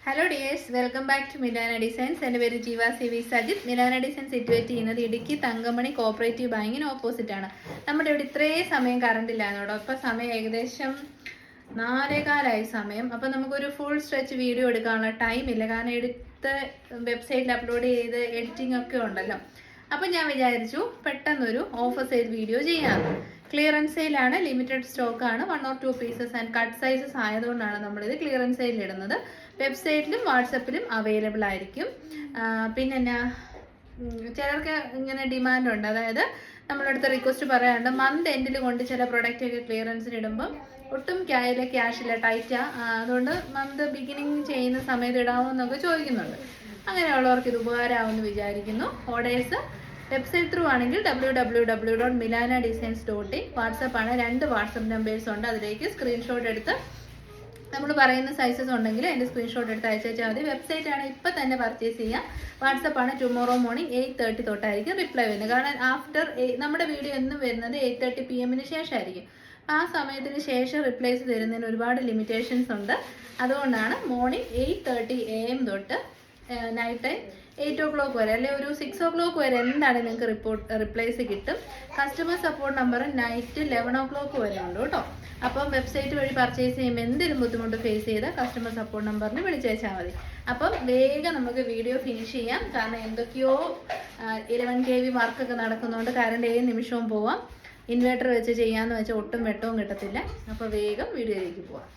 Hello dears, welcome back to Milana Designs. എൻ്റെ പേര് Jeeva C V Sajith. Milana Design situate ചെയ്യുന്നത് Idukki Thankamani cooperative ബാങ്കിന് ഓപ്പോസിറ്റ് ആണ്. നമ്മുടെ ഇവിടെ ഇത്രയും സമയം കറണ്ട് ഇല്ലാന്നോടോ. ഇപ്പം സമയം ഏകദേശം 4:15 സമയം. അപ്പം നമുക്കൊരു ഫുൾ സ്ട്രെച്ച് വീഡിയോ എടുക്കാനുള്ള ടൈം ഇല്ല, കാരണം എടുത്ത് വെബ്സൈറ്റിൽ അപ്ലോഡ് ചെയ്ത് എഡിറ്റിംഗ് ഒക്കെ ഉണ്ടല്ലോ. അപ്പം ഞാൻ വിചാരിച്ചു പെട്ടെന്നൊരു ഓഫർ സെയിൽ വീഡിയോ ചെയ്യാമെന്ന്. ക്ലിയറൻസ് സെയിലാണ്, ലിമിറ്റഡ് സ്റ്റോക്കാണ്, 1 or 2 pieces and cut sizes ആയതുകൊണ്ടാണ് നമ്മളിത് ക്ലിയറൻസ് സെയിലിൽ ഇടുന്നത്. വെബ്സൈറ്റിലും വാട്സപ്പിലും അവൈലബിൾ ആയിരിക്കും. പിന്നെ ചിലർക്ക് ഇങ്ങനെ ഡിമാൻഡുണ്ട്, അതായത് നമ്മളടുത്ത് റിക്വസ്റ്റ് പറയാറുണ്ട്, മന്ത് എൻഡിൽ കൊണ്ട് ചില പ്രൊഡക്റ്റ് ഒക്കെ ക്ലിയറൻസിന് ഇടുമ്പം ഒട്ടും ക്യാഷില്ല, ടൈറ്റാ, അതുകൊണ്ട് മന്ത് ബിഗിനിങ് ചെയ്യുന്ന സമയത്ത് ഇടാമെന്നൊക്കെ ചോദിക്കുന്നുണ്ട്. അങ്ങനെയുള്ളവർക്ക് ഇത് ഉപകാരമാവുമെന്ന് വിചാരിക്കുന്നു. ഓർഡേഴ്സ് വെബ്സൈറ്റ് ത്രൂ ആണെങ്കിൽ www.milanadesigns.in. വാട്സപ്പാണ്, 2 വാട്സപ്പ് നമ്പേഴ്സ് ഉണ്ട്. അതിലേക്ക് സ്ക്രീൻഷോട്ട് എടുത്ത് നമ്മൾ പറയുന്ന സൈസസ് ഉണ്ടെങ്കിൽ അതിൻ്റെ സ്ക്രീൻഷോട്ട് എടുത്ത് അയച്ചാൽ മതി. വെബ്സൈറ്റ് ആണ് ഇപ്പം തന്നെ പർച്ചേസ് ചെയ്യാം. വാട്സപ്പാണ് ടുമോറോ മോർണിംഗ് 8:30 തൊട്ടായിരിക്കും റിപ്ലൈ വരുന്നത്. കാരണം ആഫ്റ്റർ നമ്മുടെ വീഡിയോ എന്നും വരുന്നത് 8:30 PM ശേഷമായിരിക്കും. ആ സമയത്തിന് ശേഷം റിപ്ലൈസ് തരുന്നതിന് ഒരുപാട് ലിമിറ്റേഷൻസ് ഉണ്ട്. അതുകൊണ്ടാണ് മോർണിംഗ് 8:30 AM തൊട്ട് നൈറ്റ് ടൈം 8 o'clock വരെ, അല്ലെങ്കിൽ ഒരു 6 o'clock വരെ എന്താണെങ്കിലും നിങ്ങൾക്ക് റിപ്ലൈസ് കിട്ടും. Customer support number night 11 o'clock വരെ ഉണ്ട് കേട്ടോ. അപ്പം വെബ്സൈറ്റ് വഴി പർച്ചേസ് ചെയ്യുമ്പോൾ എന്തെങ്കിലും ബുദ്ധിമുട്ട് ഫേസ് ചെയ്താൽ കസ്റ്റമർ സപ്പോർട്ട് നമ്പറിന് വിളിച്ചേച്ചാൽ മതി. അപ്പം വേഗം നമുക്ക് വീഡിയോ ഫിനിഷ് ചെയ്യാം, കാരണം എന്തൊക്കെയോ 11 kV വർക്കൊക്കെ നടക്കുന്നതുകൊണ്ട് കറണ്ട് ഏത് നിമിഷവും പോവാം. ഇൻവേർട്ടർ വെച്ച് ചെയ്യാമെന്ന് വെച്ചാൽ ഒട്ടും വെട്ടവും കിട്ടത്തില്ല. അപ്പോൾ വേഗം വീഡിയോയിലേക്ക് പോവാം.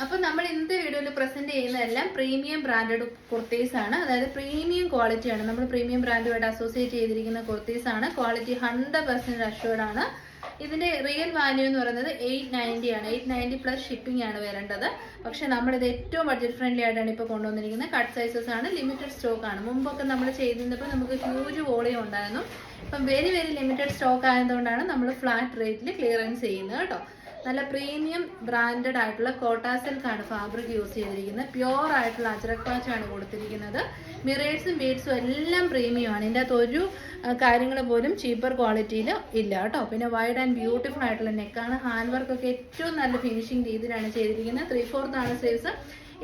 അപ്പം നമ്മൾ ഇന്നത്തെ വീഡിയോയിൽ പ്രസന്റ് ചെയ്യുന്നതെല്ലാം പ്രീമിയം ബ്രാൻഡഡ് കുർത്തീസ് ആണ്, അതായത് പ്രീമിയം ക്വാളിറ്റിയാണ്. നമ്മൾ പ്രീമിയം ബ്രാൻഡുമായിട്ട് അസോസിയേറ്റ് ചെയ്തിരിക്കുന്ന കുർത്തീസ് ആണ്. ക്വാളിറ്റി 100% അഷ്യൂർഡ് ആണ്. ഇതിന്റെ റിയൽ വാല്യൂ എന്ന് പറയുന്നത് 890 ആണ്. 890 പ്ലസ് ഷിപ്പിംഗ് ആണ് വരേണ്ടത്. പക്ഷെ നമ്മളിത് ഏറ്റവും ബഡ്ജറ്റ് ഫ്രണ്ട്ലി ആയിട്ടാണ് ഇപ്പോൾ കൊണ്ടുവന്നിരിക്കുന്നത്. കട്ട് സൈസസ് ആണ്, ലിമിറ്റഡ് സ്റ്റോക്ക് ആണ്. മുമ്പൊക്കെ നമ്മൾ ചെയ്തിരുന്നപ്പോൾ നമുക്ക് ഹ്യൂജ് വോളിയം ഉണ്ടായിരുന്നു. ഇപ്പം വെരി ലിമിറ്റഡ് സ്റ്റോക്ക് ആയതുകൊണ്ടാണ് നമ്മൾ ഫ്ലാറ്റ് റേറ്റിൽ ക്ലിയറൻസ് ചെയ്യുന്നത് കേട്ടോ. നല്ല പ്രീമിയം ബ്രാൻഡഡ് ആയിട്ടുള്ള കോട്ടാ സിൽക്കാണ് ഫാബ്രിക് യൂസ് ചെയ്തിരിക്കുന്നത്. പ്യുവർ ആയിട്ടുള്ള അജ്രക് പാച്ചാണ് കൊടുത്തിരിക്കുന്നത്. മിറേഴ്സും ബീഡ്സും എല്ലാം പ്രീമിയം ആണ്. ഇതിൻ്റെ അകത്ത് ഒരു കാര്യങ്ങൾ പോലും ചീപ്പർ ക്വാളിറ്റിയിൽ ഇല്ല കേട്ടോ. പിന്നെ വൈഡ് ആൻഡ് ബ്യൂട്ടിഫുൾ ആയിട്ടുള്ള നെക്കാണ്. ഹാൻഡ് വർക്കൊക്കെ ഏറ്റവും നല്ല ഫിനിഷിംഗ് രീതിയിലാണ് ചെയ്തിരിക്കുന്നത്. 3/4 ആണ് സ്ലീവ്സ്.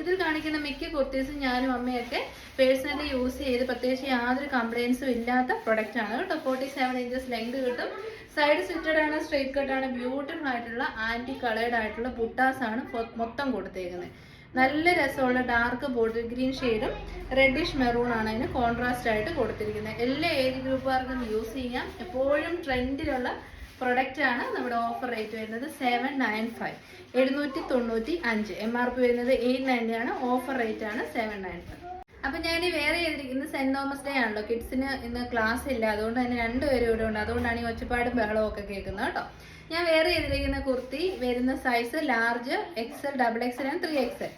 ഇതിൽ കാണിക്കുന്ന മിക്ക കുർത്തീസും ഞാനും അമ്മയൊക്കെ പേഴ്സണലി യൂസ് ചെയ്ത് പ്രത്യേകിച്ച് യാതൊരു കംപ്ലയിൻസും ഇല്ലാത്ത പ്രൊഡക്റ്റ് ആണ് കേട്ടോ. 47 inches ലെങ്ത് കിട്ടും. സൈഡ് സ്റ്റിറ്റഡ് ആണ്, സ്ട്രൈറ്റ് കട്ടാണ്. ബ്യൂട്ടിഫുൾ ആയിട്ടുള്ള ആൻറ്റി കളേർഡ് ആയിട്ടുള്ള ബുട്ടാസ് ആണ് മൊത്തം കൊടുത്തേക്കുന്നത്. നല്ല രസമുള്ള ഡാർക്ക് ബോട്ടിൽ ഗ്രീൻ ഷെയ്ഡും റെഡിഷ് മെറൂൺ ആണ് അതിന് കോൺട്രാസ്റ്റ് ആയിട്ട് കൊടുത്തിരിക്കുന്നത്. എല്ലാ ഏജ് ഗ്രൂപ്പുകാർക്കും യൂസ് ചെയ്യാം. എപ്പോഴും ട്രെൻഡിലുള്ള പ്രൊഡക്റ്റ് ആണ്. നമ്മുടെ ഓഫർ റേറ്റ് വരുന്നത് 795, 795. MRP വരുന്നത് 890 ആണ്. ഓഫർ റേറ്റ് ആണ് 795. അപ്പം ഞാൻ വേറെ ചെയ്തിരിക്കുന്നത് സെന്റ് തോമസ് ഡേ ആണല്ലോ. കിഡ്സിന് ഇന്ന് ക്ലാസ് ഇല്ല, അതുകൊണ്ട് തന്നെ 2 പേരും ഇവിടെ ഉണ്ട്. അതുകൊണ്ടാണ് ഈ ഒച്ചപ്പാടും ബഹളവും ഒക്കെ കേൾക്കുന്നത് കേട്ടോ. ഞാൻ വേറെ ചെയ്തിരിക്കുന്ന കുർത്തി വരുന്ന size large, XL, XXL and 3XL,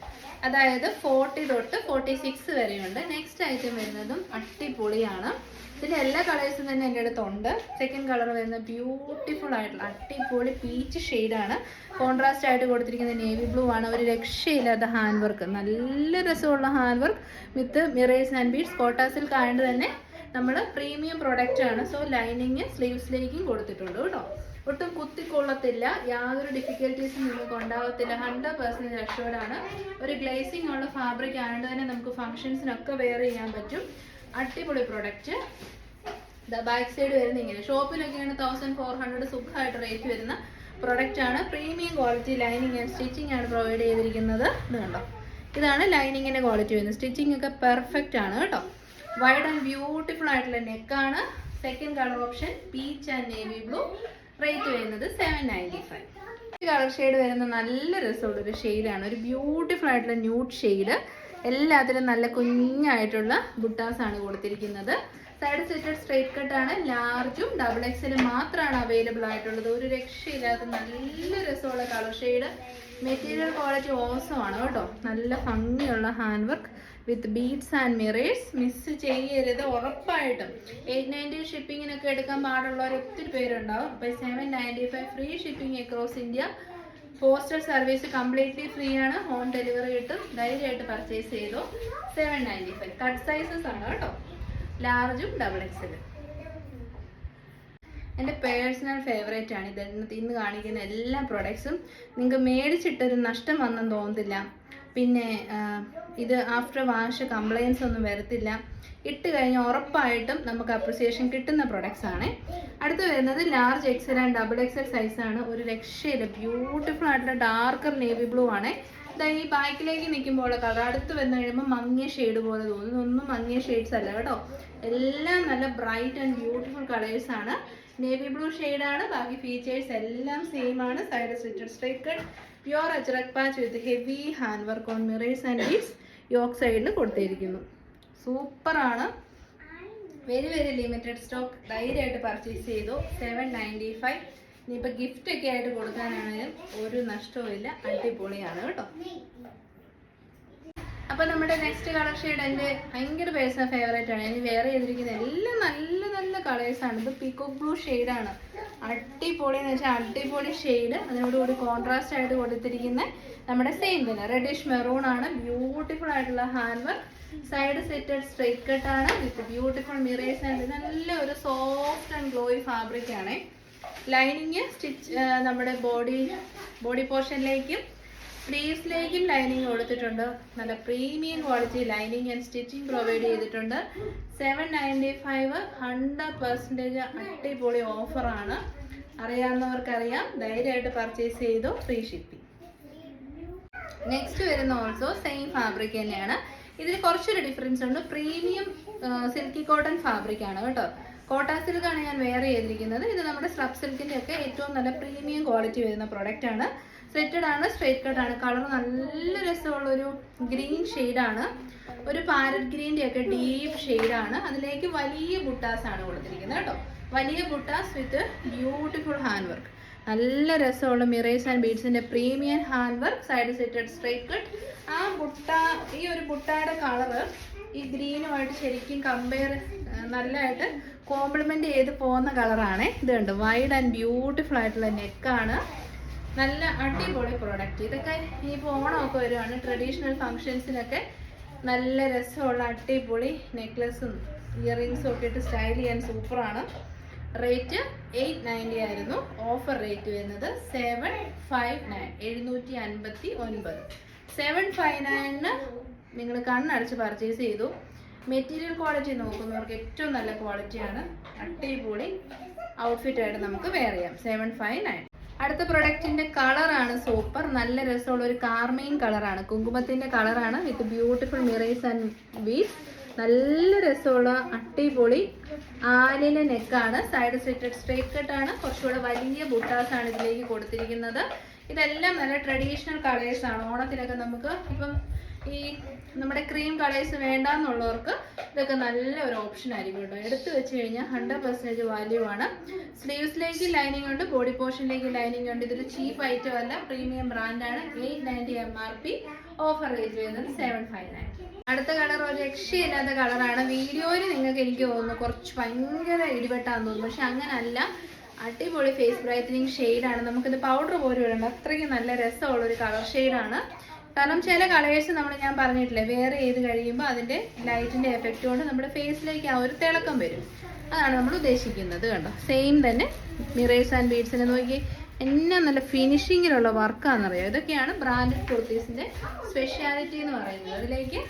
അതായത് 40 തൊട്ട് 46 വരെയുണ്ട്. നെക്സ്റ്റ് ഐറ്റം വരുന്നതും അടിപൊളിയാണ്. ഇതിൻ്റെ എല്ലാ കളേഴ്സും തന്നെ എൻ്റെ അടുത്തുണ്ട്. സെക്കൻഡ് കളർ വരുന്നത് ബ്യൂട്ടിഫുൾ ആയിട്ടുള്ള അടിപൊളി പീച്ച് ഷെയ്ഡാണ്. കോൺട്രാസ്റ്റ് ആയിട്ട് കൊടുത്തിരിക്കുന്നത് നേവി ബ്ലൂ ആണ്. ഒരു രക്ഷയില്ലാത്ത ഹാൻഡ് വർക്ക്, നല്ല രസമുള്ള hand work with mirrors and beads. Kota silk ആയതുകൊണ്ട് തന്നെ നമ്മൾ പ്രീമിയം പ്രൊഡക്റ്റ് ആണ്. സോ ലൈനിങ് സ്ലീവ്സിലേക്കും കൊടുത്തിട്ടുണ്ട് കേട്ടോ. ഒട്ടും കുത്തിക്കൊള്ളത്തില്ല, യാതൊരു ഡിഫിക്കൽട്ടീസും നിങ്ങൾക്ക് ഉണ്ടാകത്തില്ല. 100% അഷ്യൂർഡ് ആണ്. ഒരു ഗ്ലേസിംഗ് ഉള്ള ഫാബ്രിക് ആയതുകൊണ്ട് തന്നെ നമുക്ക് ഫംഗ്ഷൻസിനൊക്കെ വെയർ ചെയ്യാൻ പറ്റും. അടിപൊളി പ്രൊഡക്റ്റ്. ബാക്ക് സൈഡ് വരുന്ന ഇങ്ങനെ ഷോപ്പിലൊക്കെയാണ് 1400 സുഖമായിട്ട് റേറ്റ് വരുന്ന പ്രൊഡക്റ്റ് ആണ്. Premium quality lining and stitching ആണ് പ്രൊവൈഡ് ചെയ്തിരിക്കുന്നത്. ഇത് കണ്ടോ, ഇതാണ് ലൈനിങ്ങിൻ്റെ ക്വാളിറ്റി വരുന്നത്. സ്റ്റിച്ചിങ് ഒക്കെ പെർഫെക്റ്റ് ആണ് കേട്ടോ. വൈഡ് ആൻഡ് ബ്യൂട്ടിഫുൾ ആയിട്ടുള്ള നെക്കാണ്. Second colour option peach and navy blue. Rate വരുന്നത് 795. കളർ ഷെയ്ഡ് വരുന്ന നല്ല രസമുള്ളൊരു ഷെയ്ഡാണ്. ഒരു ബ്യൂട്ടിഫുൾ ആയിട്ടുള്ള ന്യൂഡ് ഷെയ്ഡ്. എല്ലാത്തിലും നല്ല കുഞ്ഞായിട്ടുള്ള ബുട്ടാസ് ആണ് കൊടുത്തിരിക്കുന്നത്. സൈഡ് സ്റ്റിറ്റഡ് സ്ട്രൈറ്റ് കട്ടാണ്. ലാർജും XXL മാത്രമാണ് അവൈലബിൾ ആയിട്ടുള്ളത്. ഒരു രക്ഷയില്ലാത്ത നല്ല രസമുള്ള colour shade. Material quality awesome ആണ് കേട്ടോ. നല്ല ഭംഗിയുള്ള hand work with beads and mirrors. Miss ചെയ്യരുത് ഉറപ്പായിട്ടും. 890 ഷിപ്പിങ്ങിനൊക്കെ എടുക്കാൻ പാടുള്ളവർ ഒത്തിരി പേരുണ്ടാവും. അപ്പോൾ 795 free shipping across India. Postal service completely free ആണ്. ഹോം ഡെലിവറി കിട്ടും. ധൈര്യമായിട്ട് പർച്ചേസ് ചെയ്തു. 795. കട്ട് സൈസസ് ആണ് കേട്ടോ, ലാർജും XXL. എൻ്റെ പേഴ്സണൽ ഫേവറേറ്റ് ആണ് ഇന്ന് കാണിക്കുന്ന എല്ലാ പ്രൊഡക്ട്സും. നിങ്ങൾക്ക് മേടിച്ചിട്ടൊരു നഷ്ടം വന്നെന്ന് തോന്നത്തില്ല. പിന്നെ ഇത് ആഫ്റ്റർ വാഷ് കംപ്ലയിൻസ് ഒന്നും വരത്തില്ല. ഇട്ട് കഴിഞ്ഞാൽ ഉറപ്പായിട്ടും നമുക്ക് അപ്രിസിയേഷൻ കിട്ടുന്ന പ്രൊഡക്ട്സ് ആണ്. അടുത്ത് വരുന്നത് large XL and double XL സൈസാണ്. ഒരു രക്ഷയില്ല, ബ്യൂട്ടിഫുൾ ആയിട്ടുള്ള ഡാർക്കർ നേവി ബ്ലൂ ആണ്. ഇതാ ഈ ബാക്കിലേക്ക് നിൽക്കുമ്പോൾ കളർ അടുത്ത് വന്നു കഴിയുമ്പോൾ മങ്ങിയ ഷെയ്ഡ് പോലെ തോന്നുന്നു. ഒന്നും മങ്ങിയ ഷെയ്ഡ്സ് അല്ല കേട്ടോ, എല്ലാം നല്ല ബ്രൈറ്റ് ആൻഡ് ബ്യൂട്ടിഫുൾ കളേഴ്സ് ആണ്. നേവി ബ്ലൂ ഷെയ്ഡാണ്. ബാക്കി ഫീച്ചേഴ്സ് എല്ലാം സെയിം ആണ്. Side slitted straight cut, pure ajrak patch with heavy hand work on mirrors and beads yoke സൈഡിൽ കൊടുത്തിരിക്കുന്നു. സൂപ്പറാണ്. Very very limited stock. ധൈര്യമായിട്ട് പർച്ചേസ് ചെയ്തു. 795. ഇനിയിപ്പോൾ ഗിഫ്റ്റ് ഒക്കെ ആയിട്ട് കൊടുക്കാനാണെങ്കിലും ഒരു നഷ്ടവും ഇല്ല. അടിപൊളിയാണ് കേട്ടോ. അപ്പോൾ നമ്മുടെ നെക്സ്റ്റ് കളർ ഷെയ്ഡ് എൻ്റെ ഭയങ്കര പേഴ്സണൽ ഫേവറേറ്റ് ആണ്. ഇനി വേറെ ചെയ്തിരിക്കുന്ന എല്ലാം നല്ല നല്ല കളേഴ്സാണ്. ഇത് പീക്കോക്ക് ബ്ലൂ ഷെയ്ഡാണ്. അടിപൊളി എന്ന് വെച്ചാൽ അടിപൊളി ഷെയ്ഡ്. അതിനോടുകൂടി കോൺട്രാസ്റ്റ് ആയിട്ട് കൊടുത്തിരിക്കുന്ന നമ്മുടെ സെയിം തന്നെ റെഡിഷ് മെറൂൺ ആണ്. ബ്യൂട്ടിഫുൾ ആയിട്ടുള്ള hand work, side slitted straight cut ആണ് വിത്ത് ബ്യൂട്ടിഫുൾ മിറേഴ്സ് ആൻഡ് നല്ല ഒരു സോഫ്റ്റ് ആൻഡ് ഗ്ലോയി ഫാബ്രിക് ആണ്. ലൈനിങ് സ്റ്റിച്ച് നമ്മുടെ ബോഡി പോർഷനിലേക്കും സ്ലീവ്സിലേക്കും ലൈനിങ് കൊടുത്തിട്ടുണ്ട്. നല്ല premium quality lining and stitching provide ചെയ്തിട്ടുണ്ട്. 795 100% അടിപൊളി ഓഫറാണ്. അറിയാവുന്നവർക്കറിയാം. ധൈര്യമായിട്ട് പർച്ചേസ് ചെയ്തു. Free shipping. നെക്സ്റ്റ് വരുന്ന ഓൾസോ സെയിം ഫാബ്രിക് തന്നെയാണ്. ഇതിൽ കുറച്ചൊരു ഡിഫറൻസ് ഉണ്ട്. പ്രീമിയം സിൽക്കി കോട്ടൺ ഫാബ്രിക് ആണ് കേട്ടോ. കോട്ട സിൽക്കാണ് ഞാൻ വേറെ ചെയ്തിരിക്കുന്നത്. ഇത് നമ്മുടെ സ്ലബ് സിൽക്കിൻ്റെ ഒക്കെ ഏറ്റവും നല്ല പ്രീമിയം ക്വാളിറ്റി വരുന്ന പ്രൊഡക്റ്റ് ആണ്. സ്ട്രെറ്റഡ് ആണ്, സ്ട്രൈറ്റ് കട്ട് ആണ്. കളർ നല്ല രസമുള്ളൊരു ഗ്രീൻ ഷെയ്ഡാണ്. ഒരു പാരറ്റ് ഗ്രീൻ്റെ ഒക്കെ ഡീപ്പ് ഷെയ്ഡാണ്. അതിലേക്ക് വലിയ ബുട്ടാസ് ആണ് കൊടുത്തിരിക്കുന്നത് കേട്ടോ. വലിയ ബുട്ടാസ് വിത്ത് ബ്യൂട്ടിഫുൾ ഹാൻഡ് വർക്ക്. നല്ല രസമുള്ള മിറേഴ്സ് ആൻഡ് ബീഡ്സിൻ്റെ premium hand work, side slitted straight cut. ആ ഈ ഒരു ബുട്ടയുടെ കളറ് ഈ ഗ്രീനുമായിട്ട് ശരിക്കും നല്ലതായിട്ട് കോംപ്ലിമെൻ്റ് ചെയ്ത് പോകുന്ന കളറാണ്. ഇത് കണ്ടു, വൈഡ് ആൻഡ് ബ്യൂട്ടിഫുൾ ആയിട്ടുള്ള നെക്കാണ്. നല്ല അടിപൊളി പ്രോഡക്റ്റ്. ഇതൊക്കെ ഈ ഓണമൊക്കെ വരുവാണ്, ട്രഡീഷണൽ ഫങ്ഷൻസിനൊക്കെ നല്ല രസമുള്ള അടിപൊളി നെക്ലസും ഇയറിങ്സും ഒക്കെ ഇട്ട് സ്റ്റൈൽ ചെയ്യാൻ സൂപ്പറാണ്. റേറ്റ് 890 ആയിരുന്നു. ഓഫർ റേറ്റ് വരുന്നത് 759. 759. 759 നിങ്ങൾ കണ്ണടച്ച് പർച്ചേസ് ചെയ്തു. മെറ്റീരിയൽ ക്വാളിറ്റി നോക്കുന്നവർക്ക് ഏറ്റവും നല്ല ക്വാളിറ്റിയാണ്. അടിപൊളി ഔട്ട്ഫിറ്റായിട്ട് നമുക്ക് വെയർ ചെയ്യാം. 759. അടുത്ത പ്രൊഡക്റ്റിന്റെ കളറാണ് സൂപ്പർ. നല്ല രസമുള്ള ഒരു കാർമൈൻ കളറാണ്, കുങ്കുമത്തിന്റെ കളറാണ് വിത്ത് ബ്യൂട്ടിഫുൾ മിറേഴ്സ് ആൻഡ് ബീഡ്സ്. നല്ല രസമുള്ള അടിപൊളി ആലിലെ നെക്കാണ്. Side slitted straight കട്ടാണ്. കുറച്ചുകൂടെ വലിയ ബുട്ടാസ് ആണ് ഇതിലേക്ക് കൊടുത്തിരിക്കുന്നത്. ഇതെല്ലാം നല്ല ട്രഡീഷണൽ കളേഴ്സ് ആണ്. ഓണത്തിനൊക്കെ നമുക്ക് ഇപ്പം ഈ നമ്മുടെ ക്രീം കളേഴ്സ് വേണ്ടാന്നുള്ളവർക്ക് ഇതൊക്കെ നല്ല ഒരു ഓപ്ഷൻ ആയിരിക്കും കേട്ടോ. എടുത്തു വെച്ച് കഴിഞ്ഞാൽ 100% വാല്യൂ ആണ്. സ്ലീവ്സിലേക്ക് ലൈനിങ് ഉണ്ട്, ബോഡി പോർഷനിലേക്ക് ലൈനിങ് ഉണ്ട്. ഇതൊരു ചീപ്പ് ഐറ്റം അല്ല, പ്രീമിയം ബ്രാൻഡാണ്. 890 MRP. ഓഫർ റേറ്റ് വരുന്നത് 759. അടുത്ത കളർ ഒരു രക്ഷയില്ലാത്ത കളറാണ്. വീഡിയോയിൽ നിങ്ങൾക്ക് എനിക്ക് തോന്നുന്നു കുറച്ച് ഭയങ്കര ഇടിവെട്ടാന്ന് തോന്നുന്നു, പക്ഷെ അങ്ങനല്ല. അടിപൊളി ഫേസ് ബ്രൈറ്റനിങ് ഷെയ്ഡാണ്. നമുക്കിത് പൗഡർ പോലും ഇടണ്ട, അത്രയ്ക്ക് നല്ല രസമുള്ളൊരു കളർ ഷെയ്ഡാണ്. കാരണം ചില കളേഴ്സ് ഞാൻ പറഞ്ഞിട്ടില്ലേ, വേറെ ചെയ്ത് കഴിയുമ്പോൾ അതിൻ്റെ ലൈറ്റിൻ്റെ എഫക്റ്റ് കൊണ്ട് നമ്മുടെ ഫേസിലേക്ക് ആ ഒരു തിളക്കം വരും. അതാണ് നമ്മൾ ഉദ്ദേശിക്കുന്നത്. കണ്ടോ, സെയിം തന്നെ മിറേഴ്സ് ആൻഡ് ബീഡ്സിനെ നോക്കി എന്നാ നല്ല ഫിനിഷിങ്ങിലുള്ള വർക്കാണെന്നറിയാം. ഇതൊക്കെയാണ് ബ്രാൻഡഡ് കുർത്തീസിൻ്റെ സ്പെഷ്യാലിറ്റി എന്ന് പറയുന്നത്. അതിലേക്ക്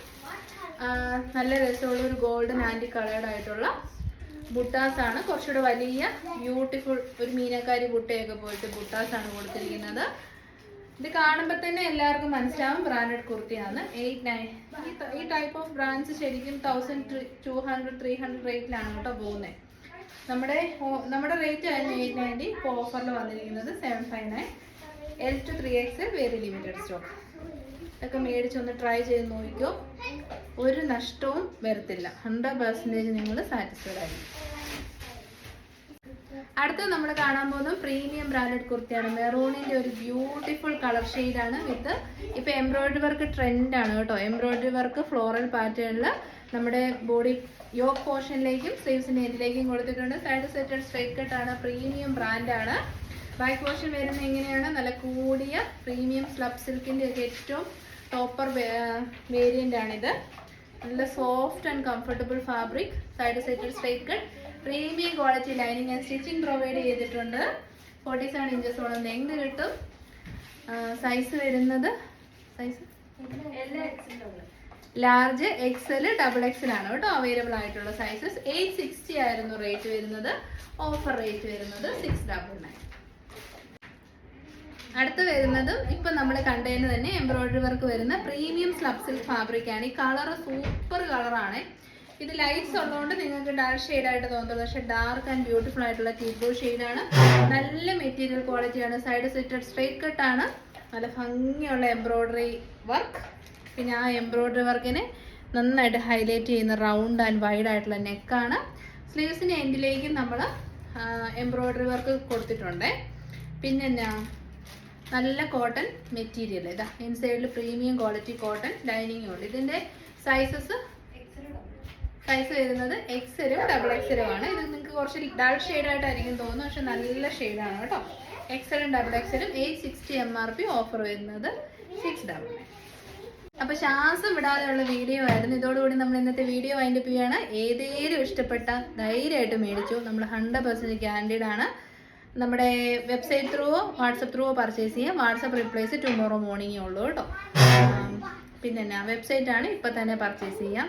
നല്ല രസമുള്ള ഒരു ഗോൾഡൻ ആൻറ്റി കളേർഡ് ആയിട്ടുള്ള ബുട്ടാസാണ്. കുറച്ചുകൂടെ വലിയ ബ്യൂട്ടിഫുൾ ഒരു മീനക്കാരി ബുട്ടയൊക്കെ പോയിട്ട് ബുട്ടാസാണ് കൊടുത്തിരിക്കുന്നത്. ഇത് കാണുമ്പോൾ തന്നെ എല്ലാവർക്കും മനസ്സിലാവും ബ്രാൻഡഡ് കുർത്തിയാണ്. 890. ഈ ടൈപ്പ് ഓഫ് ബ്രാൻഡ്സ് ശരിക്കും 1200-300 റേറ്റിലാണ് കേട്ടോ പോകുന്നത്. നമ്മുടെ റേറ്റ് ആയിരുന്നു 890. ഇപ്പോൾ ഓഫറിൽ വന്നിരിക്കുന്നത് 759. L to 3XL very limited stock. ഇതൊക്കെ മേടിച്ചൊന്ന് ട്രൈ ചെയ്ത് നോക്കിക്കോ, ഒരു നഷ്ടവും വരത്തില്ല. 100% നിങ്ങൾ സാറ്റിസ്ഫൈഡ് ആയിരിക്കും. അടുത്ത നമ്മൾ കാണാൻ പോകുന്നത് പ്രീമിയം ബ്രാൻഡഡ് കുർത്തിയാണ്. മെറൂണിൻ്റെ ഒരു ബ്യൂട്ടിഫുൾ കളർ ഷെയ്ഡാണ് വിത്ത് ഇപ്പോൾ എംബ്രോയിഡറി വർക്ക് ട്രെൻഡാണ് കേട്ടോ. എംബ്രോയിഡറി വർക്ക് ഫ്ലോറൽ പാറ്റേണിൽ നമ്മുടെ ബോഡി യോക്ക് പോർഷനിലേക്കും സ്ലീവ്സിൻ്റെ എൻഡിലേക്കും കൊടുത്തിട്ടുണ്ട്. Side slitted straight കട്ടാണ്. പ്രീമിയം ബ്രാൻഡാണ്. ബാക്ക് പോർഷൻ വരുന്നത് എങ്ങനെയാണ്, നല്ല കൂടിയ പ്രീമിയം സ്ലബ് സിൽക്കിൻ്റെ ഒക്കെ ഏറ്റവും ടോപ്പർ വേരിയൻ്റ് ആണിത്. നല്ല soft and comfortable fabric, side slitted straight cut, premium quality lining and stitching provide ചെയ്തിട്ടുണ്ട്. 47 ഇഞ്ചസോളം ലെങ്ത് കിട്ടും. സൈസ് വരുന്നത് ലാർജ്, എക്സൽ, ഡബിൾ എക്സൽ ആണ് കേട്ടോ അവൈലബിൾ ആയിട്ടുള്ള സൈസസ്. 860 ആയിരുന്നു റേറ്റ് വരുന്നത്. ഓഫർ റേറ്റ് വരുന്നത് 699. അടുത്ത് വരുന്നതും ഇപ്പൊ നമ്മൾ കണ്ടതിന് തന്നെ എംബ്രോയിഡറി വർക്ക് വരുന്ന പ്രീമിയം സ്ലബ് സിൽക്ക് ഫാബ്രിക് ആണ്. ഈ കളർ സൂപ്പർ കളറാണ്. ഇത് ലൈറ്റ്സ് ഉള്ളതുകൊണ്ട് നിങ്ങൾക്ക് ഡാർക്ക് ഷെയ്ഡ് ആയിട്ട് തോന്നുന്നത്, പക്ഷെ ഡാർക്ക് ആൻഡ് ബ്യൂട്ടിഫുൾ ആയിട്ടുള്ള ടീ ബ്ലൂ ഷെയ്ഡാണ്. നല്ല മെറ്റീരിയൽ ക്വാളിറ്റിയാണ്. സൈഡ് സ്ലിറ്റഡ് സ്ട്രൈറ്റ് കട്ടാണ്. നല്ല ഭംഗിയുള്ള എംബ്രോയിഡറി വർക്ക്. പിന്നെ ആ എംബ്രോയിഡറി വർക്കിനെ നന്നായിട്ട് ഹൈലൈറ്റ് ചെയ്യുന്ന റൗണ്ട് ആൻഡ് വൈഡ് ആയിട്ടുള്ള നെക്കാണ്. സ്ലീവ്സിൻ്റെ എൻഡിലേക്കും നമ്മൾ എംബ്രോയിഡറി വർക്ക് കൊടുത്തിട്ടുണ്ട്. പിന്നെ നല്ല കോട്ടൺ മെറ്റീരിയൽ. ഇതാ ഇൻസൈഡിൽ പ്രീമിയം ക്വാളിറ്റി കോട്ടൺ ലൈനിങ്ങും ഉണ്ട്. ഇതിൻ്റെ സൈസ് വരുന്നത് എക്സലും ഡബിൾ എക്സലും ആണ്. ഇത് നിങ്ങൾക്ക് കുറച്ച് ഡാർക്ക് ഷെയ്ഡായിട്ടായിരിക്കും തോന്നുന്നു, പക്ഷെ നല്ല ഷെയ്ഡാണ് കേട്ടോ. എക്സലും ഡബിൾ എക്സലും 860 MRP. ഓഫർ വരുന്നത് 699. അപ്പോൾ ശ്വാസം വിടാതെയുള്ള വീഡിയോ ആയിരുന്നു. ഇതോടുകൂടി നമ്മൾ ഇന്നത്തെ വീഡിയോ വൈൻഡപ്പ് ചെയ്യുകയാണ്. ഏതേലും ഇഷ്ടപ്പെട്ട ധൈര്യമായിട്ട് മേടിച്ചു. നമ്മൾ 100% ഗ്യാരണ്ടീഡ് ആണ്. നമ്മുടെ വെബ്സൈറ്റ് ത്രൂവോ വാട്സപ്പ് ത്രൂവോ പർച്ചേസ് ചെയ്യാം. വാട്സപ്പ് റിപ്ലൈസ് ടുമോറോ മോർണിംഗേ ഉള്ളൂ കേട്ടോ. പിന്നെ വെബ്സൈറ്റാണ്, ഇപ്പം തന്നെ പർച്ചേസ് ചെയ്യാം.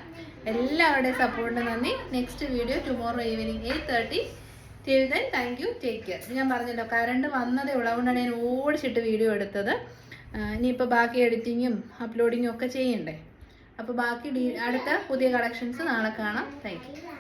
എല്ലാവരുടെയും സപ്പോർട്ടിന് നന്ദി. Next video tomorrow evening 8:30. Till then thank you, take care. ഞാൻ പറഞ്ഞല്ലോ കറണ്ട് വന്നതേ ഉള്ളൂ, അതുകൊണ്ടാണ് ഞാൻ ഓടിച്ചിട്ട് വീഡിയോ എടുത്തത്. ഇനിയിപ്പോൾ ബാക്കി എഡിറ്റിങ്ങും അപ്ലോഡിങ്ങും ഒക്കെ ചെയ്യണ്ടേ. അപ്പോൾ ബാക്കി അടുത്ത പുതിയ കളക്ഷൻസ് നാളെ കാണാം. Thank you.